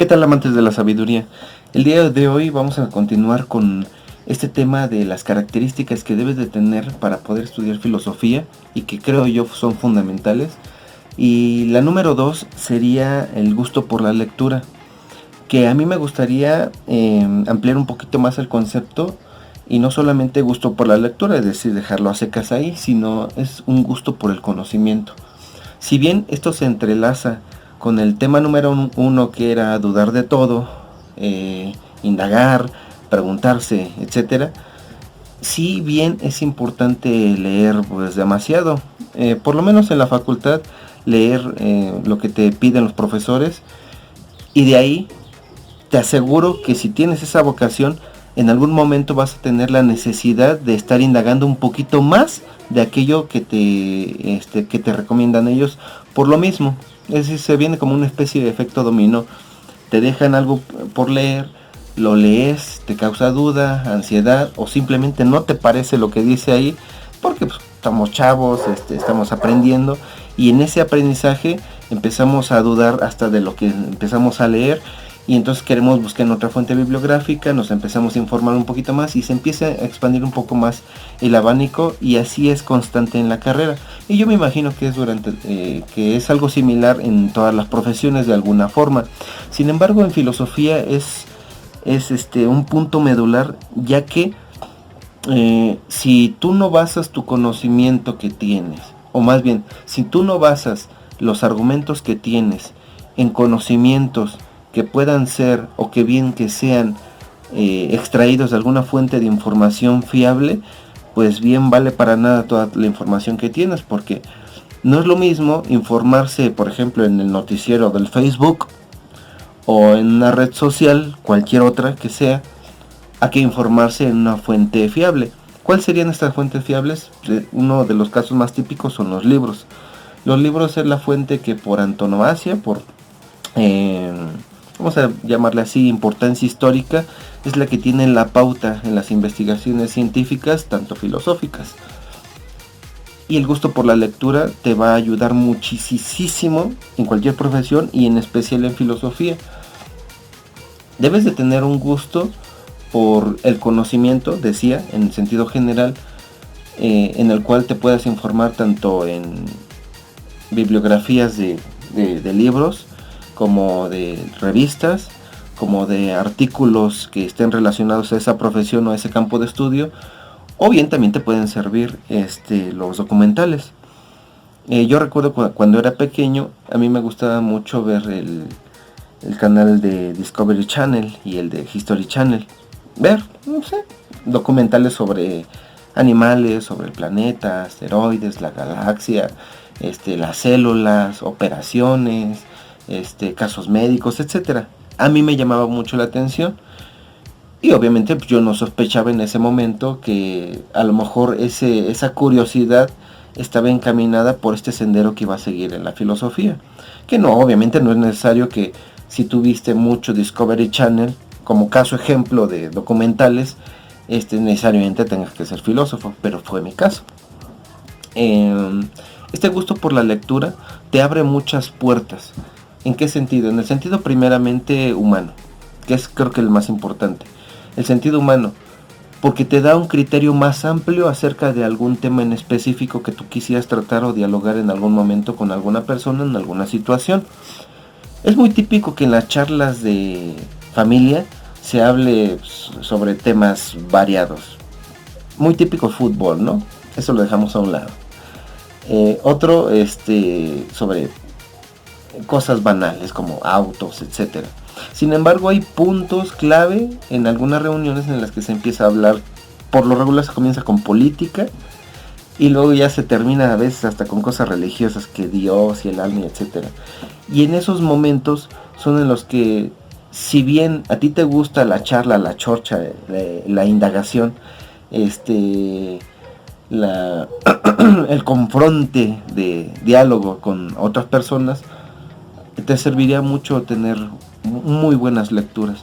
¿Qué tal, amantes de la sabiduría? El día de hoy vamos a continuar con este tema de las características que debes de tener para poder estudiar filosofía y que creo yo son fundamentales. Y la número 2 sería el gusto por la lectura, que a mí me gustaría ampliar un poquito más el concepto y no solamente gusto por la lectura, es decir, dejarlo a secas ahí, sino es un gusto por el conocimiento. Si bien esto se entrelaza con el tema número 1, que era dudar de todo, indagar, preguntarse, etcétera, si bien es importante leer pues demasiado, por lo menos en la facultad, leer lo que te piden los profesores, y de ahí te aseguro que si tienes esa vocación, en algún momento vas a tener la necesidad de estar indagando un poquito más de aquello que te recomiendan ellos por lo mismo. Es decir, se viene como una especie de efecto dominó. Te dejan algo por leer, lo lees, te causa duda, ansiedad, o simplemente no te parece lo que dice ahí, porque pues, estamos chavos, estamos aprendiendo, y en ese aprendizaje empezamos a dudar hasta de lo que empezamos a leer, y entonces queremos buscar en otra fuente bibliográfica, nos empezamos a informar un poquito más y se empieza a expandir un poco más el abanico, y así es constante en la carrera. Y yo me imagino que es que es algo similar en todas las profesiones de alguna forma. Sin embargo, en filosofía es un punto medular, ya que si tú no basas tu conocimiento que tienes, o más bien, si tú no basas los argumentos que tienes en conocimientos que puedan ser o que bien que sean extraídos de alguna fuente de información fiable, pues bien vale para nada toda la información que tienes, porque no es lo mismo informarse, por ejemplo, en el noticiero del Facebook o en una red social, cualquier otra que sea, a que informarse en una fuente fiable. ¿Cuáles serían estas fuentes fiables? Uno de los casos más típicos son los libros. Los libros es la fuente que por antonomasia, por vamos a llamarle así, importancia histórica, es la que tiene la pauta en las investigaciones científicas, tanto filosóficas. Y el gusto por la lectura te va a ayudar muchísimo en cualquier profesión, y en especial en filosofía. Debes de tener un gusto por el conocimiento, decía, en sentido general, en el cual te puedas informar tanto en bibliografías de libros, como de revistas, como de artículos que estén relacionados a esa profesión o a ese campo de estudio, o bien también te pueden servir los documentales. Yo recuerdo cuando era pequeño, a mí me gustaba mucho ver el canal de Discovery Channel y el de History Channel. Ver, no sé, documentales sobre animales, sobre el planeta, asteroides, la galaxia, las células, operaciones, casos médicos, etcétera. A mí me llamaba mucho la atención, y obviamente pues, yo no sospechaba en ese momento que a lo mejor esa curiosidad estaba encaminada por este sendero que iba a seguir en la filosofía. Que no, obviamente no es necesario que si tuviste mucho Discovery Channel, como caso ejemplo de documentales, necesariamente tengas que ser filósofo, pero fue mi caso. Este gusto por la lectura te abre muchas puertas. ¿En qué sentido? En el sentido primeramente humano, que es creo que el más importante. El sentido humano, porque te da un criterio más amplio acerca de algún tema en específico que tú quisieras tratar o dialogar en algún momento con alguna persona en alguna situación. Es muy típico que en las charlas de familia se hable sobre temas variados. Muy típico fútbol, ¿no? Eso lo dejamos a un lado. Otro sobre cosas banales como autos, etcétera. Sin embargo, hay puntos clave en algunas reuniones en las que se empieza a hablar. Por lo regular se comienza con política, y luego ya se termina a veces hasta con cosas religiosas, que Dios y el alma, etcétera. Y en esos momentos son en los que, si bien a ti te gusta la charla, la chorcha, la indagación, el confronte de diálogo con otras personas, te serviría mucho tener muy buenas lecturas,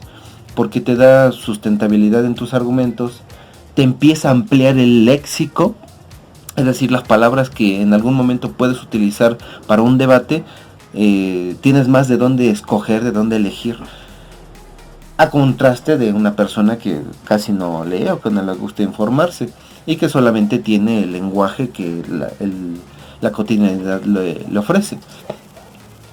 porque te da sustentabilidad en tus argumentos, te empieza a ampliar el léxico, es decir, las palabras que en algún momento puedes utilizar para un debate, tienes más de dónde escoger, de dónde elegir. a contraste de una persona que casi no lee o que no le gusta informarse y que solamente tiene el lenguaje que la cotidianidad le ofrece.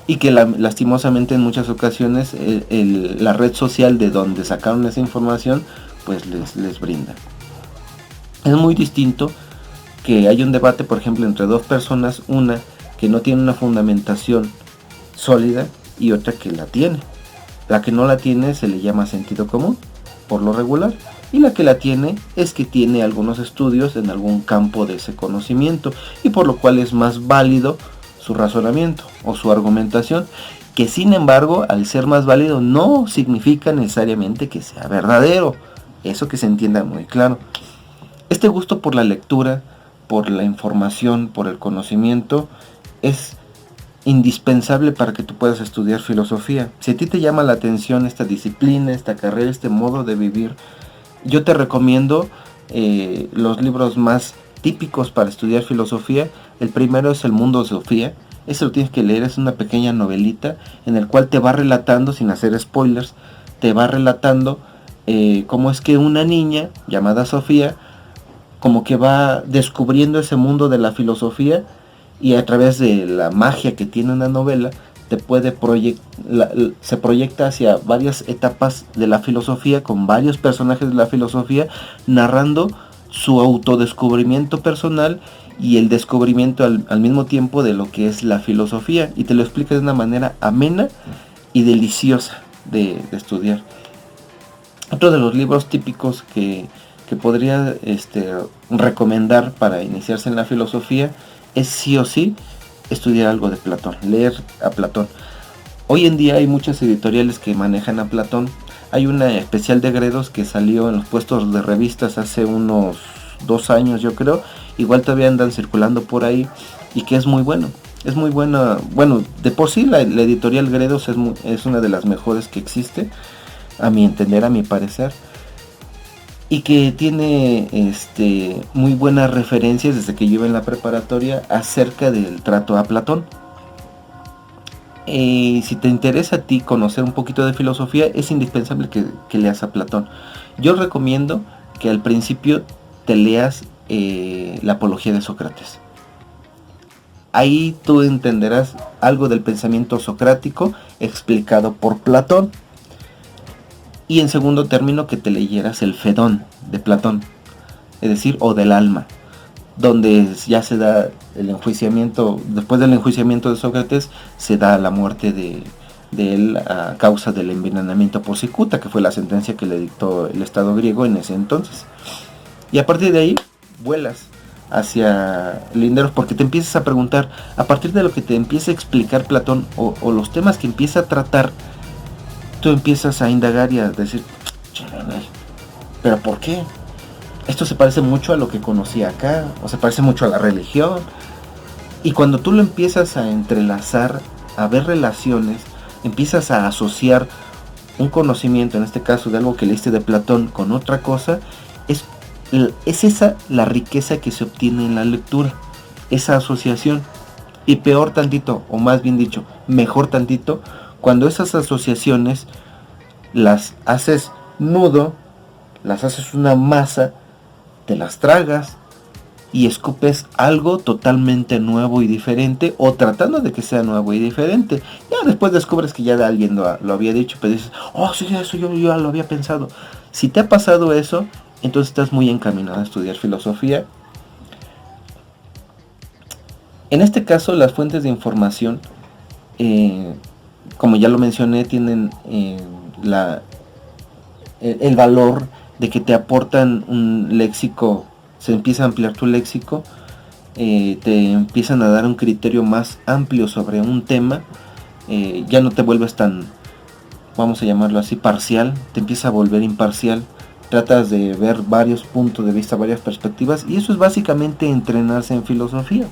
Y que lastimosamente en muchas ocasiones la red social de donde sacaron esa información pues les brinda. Es muy distinto que haya un debate, por ejemplo, entre dos personas, una que no tiene una fundamentación sólida y otra que la tiene. La que no la tiene se le llama sentido común, por lo regular, y la que la tiene es que tiene algunos estudios en algún campo de ese conocimiento y por lo cual es más válido su razonamiento o su argumentación, que sin embargo al ser más válido no significa necesariamente que sea verdadero. Eso que se entienda muy claro. Este gusto por la lectura, por la información, por el conocimiento es indispensable para que tú puedas estudiar filosofía. Si a ti te llama la atención esta disciplina, esta carrera, este modo de vivir, yo te recomiendo los libros más típicos para estudiar filosofía. El primero es El Mundo de Sofía. Ese lo tienes que leer, es una pequeña novelita en el cual te va relatando, sin hacer spoilers, te va relatando cómo es que una niña llamada Sofía como que va descubriendo ese mundo de la filosofía y a través de la magia que tiene una novela te puede se proyecta hacia varias etapas de la filosofía con varios personajes de la filosofía narrando su autodescubrimiento personal y el descubrimiento al mismo tiempo de lo que es la filosofía, y te lo explica de una manera amena y deliciosa de estudiar. Otro de los libros típicos que podría recomendar para iniciarse en la filosofía es sí o sí estudiar algo de Platón, leer a Platón. Hoy en día hay muchas editoriales que manejan a Platón. Hay una especial de Gredos que salió en los puestos de revistas hace unos 2 años, yo creo. Igual todavía andan circulando por ahí y que es muy bueno. Es muy buena. Bueno, de por sí la editorial Gredos es una de las mejores que existe, a mi entender, a mi parecer. Y que tiene muy buenas referencias desde que yo iba en la preparatoria acerca del trato a Platón. Si te interesa a ti conocer un poquito de filosofía, es indispensable que leas a Platón. Yo recomiendo que al principio te leas la Apología de Sócrates. Ahí tú entenderás algo del pensamiento socrático explicado por Platón. Y en segundo término que te leyeras el Fedón de Platón, es decir, o del alma, donde ya se da el enjuiciamiento, después del enjuiciamiento de Sócrates, se da la muerte de él a causa del envenenamiento por cicuta, que fue la sentencia que le dictó el Estado griego en ese entonces. Y a partir de ahí, vuelas hacia linderos porque te empiezas a preguntar, a partir de lo que te empieza a explicar Platón o los temas que empieza a tratar, tú empiezas a indagar y a decir, ¿pero por qué? Esto se parece mucho a lo que conocí acá, o se parece mucho a la religión. Y cuando tú lo empiezas a entrelazar, a ver relaciones, empiezas a asociar un conocimiento, en este caso de algo que leíste de Platón, con otra cosa, es esa la riqueza que se obtiene en la lectura, esa asociación. Y peor tantito, o más bien dicho, mejor tantito, cuando esas asociaciones las haces nudo, las haces una masa, te las tragas y escupes algo totalmente nuevo y diferente, o tratando de que sea nuevo y diferente. Ya después descubres que ya alguien lo había dicho, pero dices, oh sí, eso yo ya lo había pensado. Si te ha pasado eso, entonces estás muy encaminado a estudiar filosofía. En este caso, las fuentes de información, como ya lo mencioné, tienen el valor de que te aportan un léxico, se empieza a ampliar tu léxico, te empiezan a dar un criterio más amplio sobre un tema, ya no te vuelves tan, vamos a llamarlo así, parcial, te empieza a volver imparcial, tratas de ver varios puntos de vista, varias perspectivas, y eso es básicamente entrenarse en filosofía.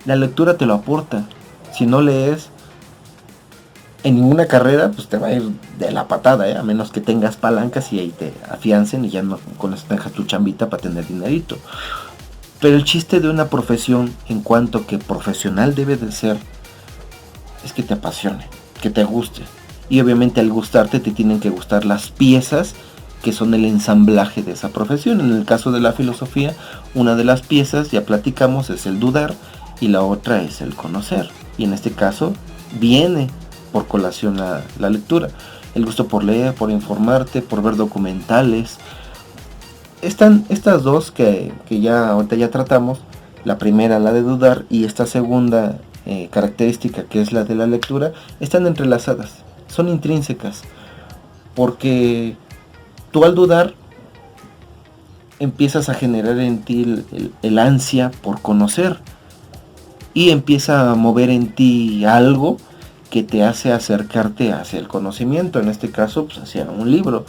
La lectura te lo aporta. Si no lees en ninguna carrera, pues te va a ir de la patada, a menos que tengas palancas y ahí te afiancen y ya no con eso dejas tu chambita para tener dinerito. Pero el chiste de una profesión, en cuanto que profesional debe de ser, es que te apasione, que te guste. y obviamente al gustarte te tienen que gustar las piezas que son el ensamblaje de esa profesión. En el caso de la filosofía, una de las piezas, ya platicamos, es el dudar y la otra es el conocer. Y en este caso viene por colación la lectura. El gusto por leer, por informarte, por ver documentales. Están estas dos que ya ahorita ya tratamos. La primera, la de dudar, y esta segunda característica, que es la de la lectura, están entrelazadas, son intrínsecas, porque tú al dudar empiezas a generar en ti el ansia por conocer, y empieza a mover en ti algo que te hace acercarte hacia el conocimiento, en este caso pues hacia un libro.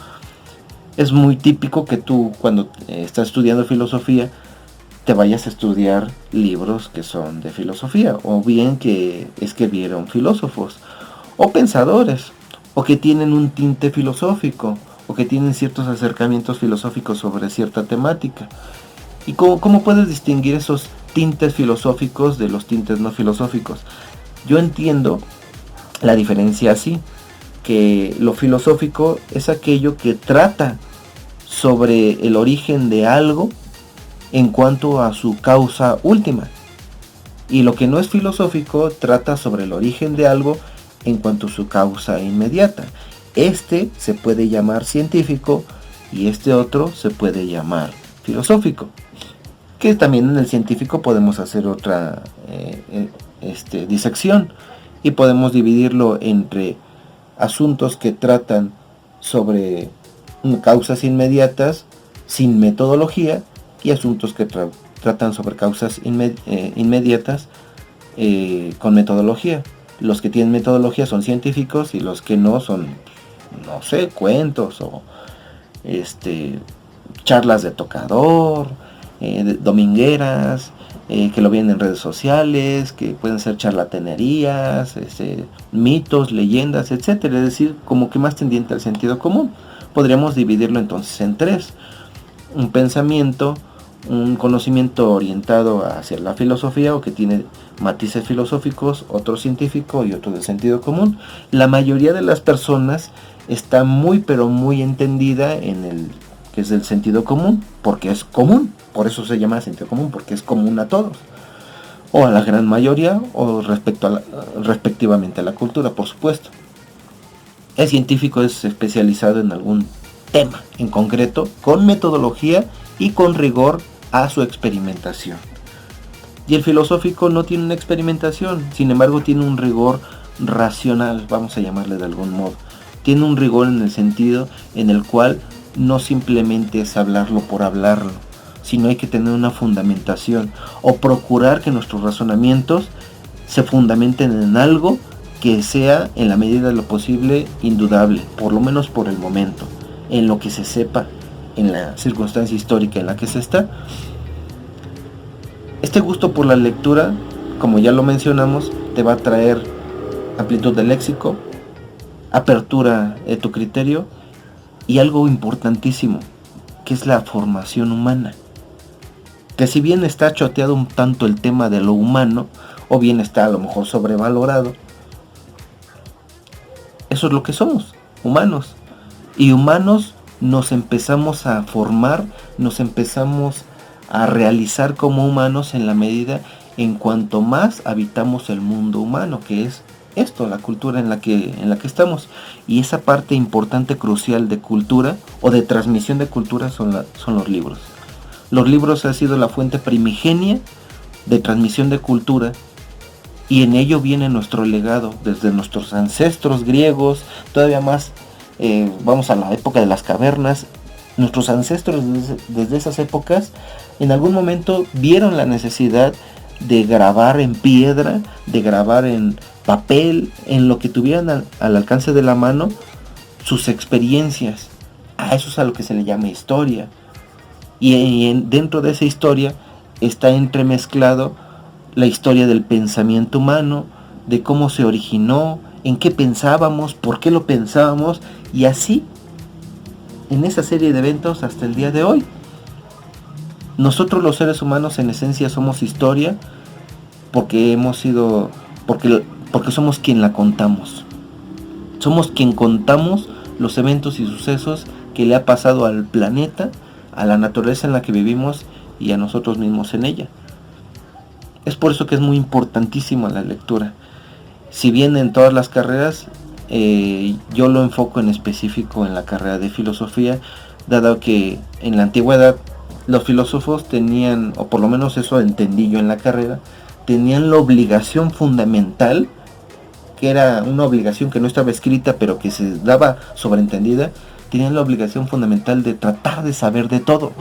Es muy típico que tú, cuando estás estudiando filosofía, te vayas a estudiar libros que son de filosofía, o bien que escribieron filósofos o pensadores, o que tienen un tinte filosófico, o que tienen ciertos acercamientos filosóficos sobre cierta temática. ¿Y cómo puedes distinguir esos tintes filosóficos de los tintes no filosóficos? Yo entiendo la diferencia así, que lo filosófico es aquello que trata sobre el origen de algo en cuanto a su causa última, y lo que no es filosófico trata sobre el origen de algo en cuanto a su causa inmediata. Este se puede llamar científico y este otro se puede llamar filosófico, que también en el científico podemos hacer otra disección, y podemos dividirlo entre asuntos que tratan sobre causas inmediatas sin metodología, y asuntos que tratan sobre causas inmediatas con metodología. Los que tienen metodología son científicos, y los que no son, no sé, cuentos o charlas de tocador, domingueras, que lo vienen en redes sociales, que pueden ser charlatanerías, mitos, leyendas, etcétera. Es decir, como que más tendiente al sentido común. Podríamos dividirlo entonces en tres: un pensamiento, un conocimiento orientado hacia la filosofía, o que tiene matices filosóficos, otro científico y otro de sentido común. La mayoría de las personas está muy pero muy entendida en el que es el sentido común, porque es común, por eso se llama sentido común, porque es común a todos, o a la gran mayoría, o respectivamente a la cultura, por supuesto. El científico es especializado en algún tema en concreto, con metodología y con rigor a su experimentación. Y el filosófico no tiene una experimentación, sin embargo tiene un rigor racional, vamos a llamarle de algún modo. Tiene un rigor en el sentido en el cual no simplemente es hablarlo por hablarlo, sino hay que tener una fundamentación, o procurar que nuestros razonamientos se fundamenten en algo que sea, en la medida de lo posible, indudable, por lo menos por el momento, en lo que se sepa, en la circunstancia histórica en la que se está. Este gusto por la lectura, como ya lo mencionamos, te va a traer amplitud de léxico, apertura de tu criterio, y algo importantísimo, que es la formación humana. Que si bien está choteado un tanto el tema de lo humano, o bien está a lo mejor sobrevalorado, eso es lo que somos, humanos. Y humanos nos empezamos a formar, nos empezamos a realizar como humanos en la medida en cuanto más habitamos el mundo humano, que es esto, la cultura en la que estamos. Y esa parte importante, crucial de cultura o de transmisión de cultura son los libros. Los libros han sido la fuente primigenia de transmisión de cultura, y en ello viene nuestro legado desde nuestros ancestros griegos, todavía más, vamos a la época de las cavernas. Nuestros ancestros desde esas épocas en algún momento vieron la necesidad de grabar en piedra, de grabar en papel, en lo que tuvieran al alcance de la mano, sus experiencias. A eso es a lo que se le llama historia. Y dentro de esa historia está entremezclado la historia del pensamiento humano, de cómo se originó, en qué pensábamos, por qué lo pensábamos, y así en esa serie de eventos hasta el día de hoy. Nosotros los seres humanos en esencia somos historia, porque somos quien la contamos. Somos quien contamos los eventos y sucesos que le ha pasado al planeta, a la naturaleza en la que vivimos y a nosotros mismos en ella. Es por eso que es muy importantísima la lectura. Si bien en todas las carreras, yo lo enfoco en específico en la carrera de filosofía, dado que en la antigüedad los filósofos tenían, o por lo menos eso entendí yo en la carrera, tenían la obligación fundamental, que era una obligación que no estaba escrita pero que se daba sobreentendida, tenían la obligación fundamental de tratar de saber de todo.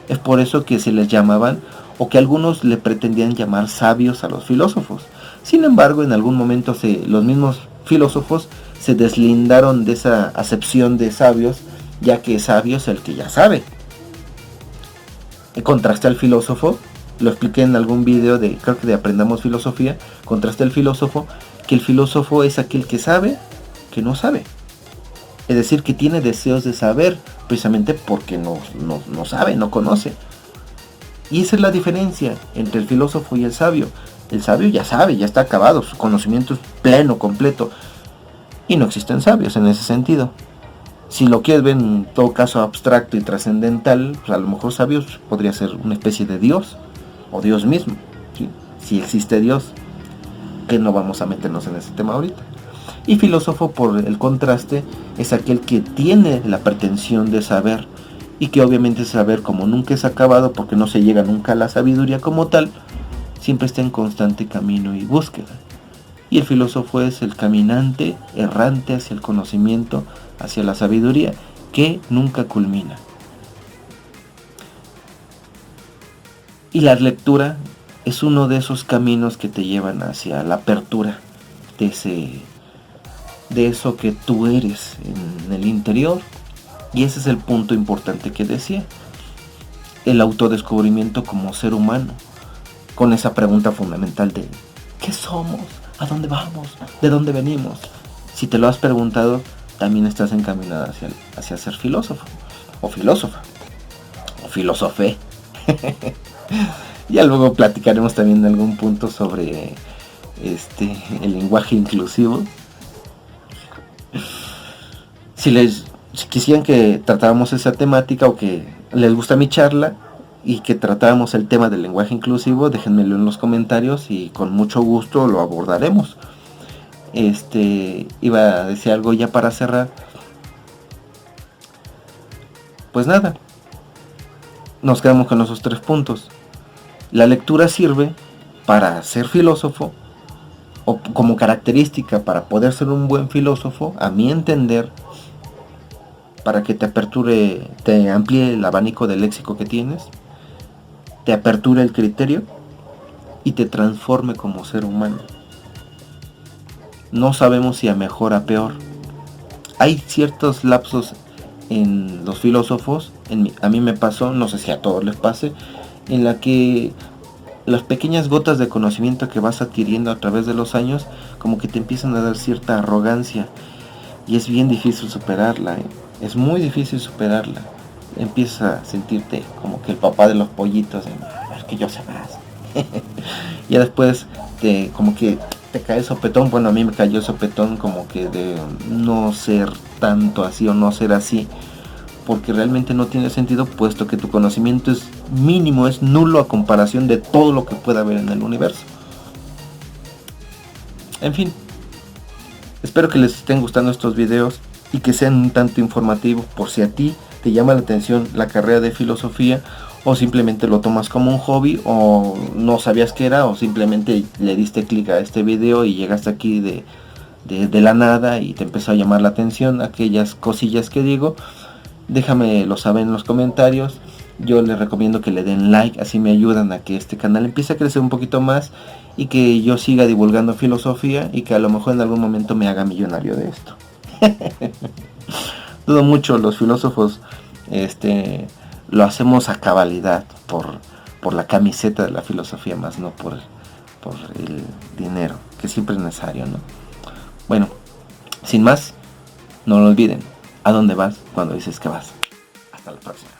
Es por eso que se les llamaban, o que algunos le pretendían llamar sabios a los filósofos. Sin embargo, en algún momento los mismos filósofos se deslindaron de esa acepción de sabios, ya que sabio es el que ya sabe. Contrasté al filósofo, lo expliqué en algún video creo que de Aprendamos Filosofía, contrasté al filósofo, que el filósofo es aquel que sabe, que no sabe. Es decir, que tiene deseos de saber, precisamente porque no sabe, no conoce. Y esa es la diferencia entre el filósofo y el sabio. El sabio ya sabe, ya está acabado, su conocimiento es pleno, completo. Y no existen sabios en ese sentido. Si lo quieres ver en todo caso abstracto y trascendental, pues a lo mejor sabios podría ser una especie de Dios, o Dios mismo, ¿sí? Si existe Dios, que no vamos a meternos en ese tema ahorita. Y filósofo, por el contraste, es aquel que tiene la pretensión de saber, y que obviamente saber, como nunca es acabado, porque no se llega nunca a la sabiduría como tal, siempre está en constante camino y búsqueda. Y el filósofo es el caminante errante hacia el conocimiento, hacia la sabiduría, que nunca culmina. Y la lectura es uno de esos caminos que te llevan hacia la apertura de eso que tú eres en el interior. Y ese es el punto importante que decía: el autodescubrimiento como ser humano, con esa pregunta fundamental de ¿qué somos? ¿A dónde vamos? ¿De dónde venimos? Si te lo has preguntado, también estás encaminada hacia ser filósofo, o filósofa, o filosofé. Ya luego platicaremos también en algún punto sobre el lenguaje inclusivo. Si quisieran que tratáramos esa temática, o que les gusta mi charla y que tratáramos el tema del lenguaje inclusivo, déjenmelo en los comentarios y con mucho gusto lo abordaremos. Iba a decir algo ya para cerrar. Pues nada, nos quedamos con esos 3 puntos. La lectura sirve para ser filósofo, o como característica para poder ser un buen filósofo, a mi entender, para que te aperture, te amplíe el abanico del léxico que tienes, te aperture el criterio y te transforme como ser humano. No sabemos si a mejor o a peor. Hay ciertos lapsos en los filósofos, a mí me pasó, no sé si a todos les pase, en la que las pequeñas gotas de conocimiento que vas adquiriendo a través de los años, como que te empiezan a dar cierta arrogancia, y es bien difícil superarla, es muy difícil superarla. Empiezas a sentirte como que el papá de los pollitos, es que yo sé más. Y después como que te cae el sopetón. Bueno, a mí me cayó el sopetón como que de no ser tanto así o no ser así, porque realmente no tiene sentido, puesto que tu conocimiento es mínimo, es nulo a comparación de todo lo que pueda haber en el universo. En fin, espero que les estén gustando estos videos y que sean un tanto informativos, por si a ti te llama la atención la carrera de filosofía, o simplemente lo tomas como un hobby, o no sabías qué era, o simplemente le diste clic a este video y llegaste aquí de la nada y te empezó a llamar la atención aquellas cosillas que digo. Déjamelo saber en los comentarios. Yo les recomiendo que le den like, así me ayudan a que este canal empiece a crecer un poquito más y que yo siga divulgando filosofía, y que a lo mejor en algún momento me haga millonario de esto. Dudo mucho, los filósofos lo hacemos a cabalidad por la camiseta de la filosofía, más no por el dinero, que siempre es necesario, ¿no? Bueno, sin más, no lo olviden. ¿A dónde vas cuando dices que vas? Hasta la próxima.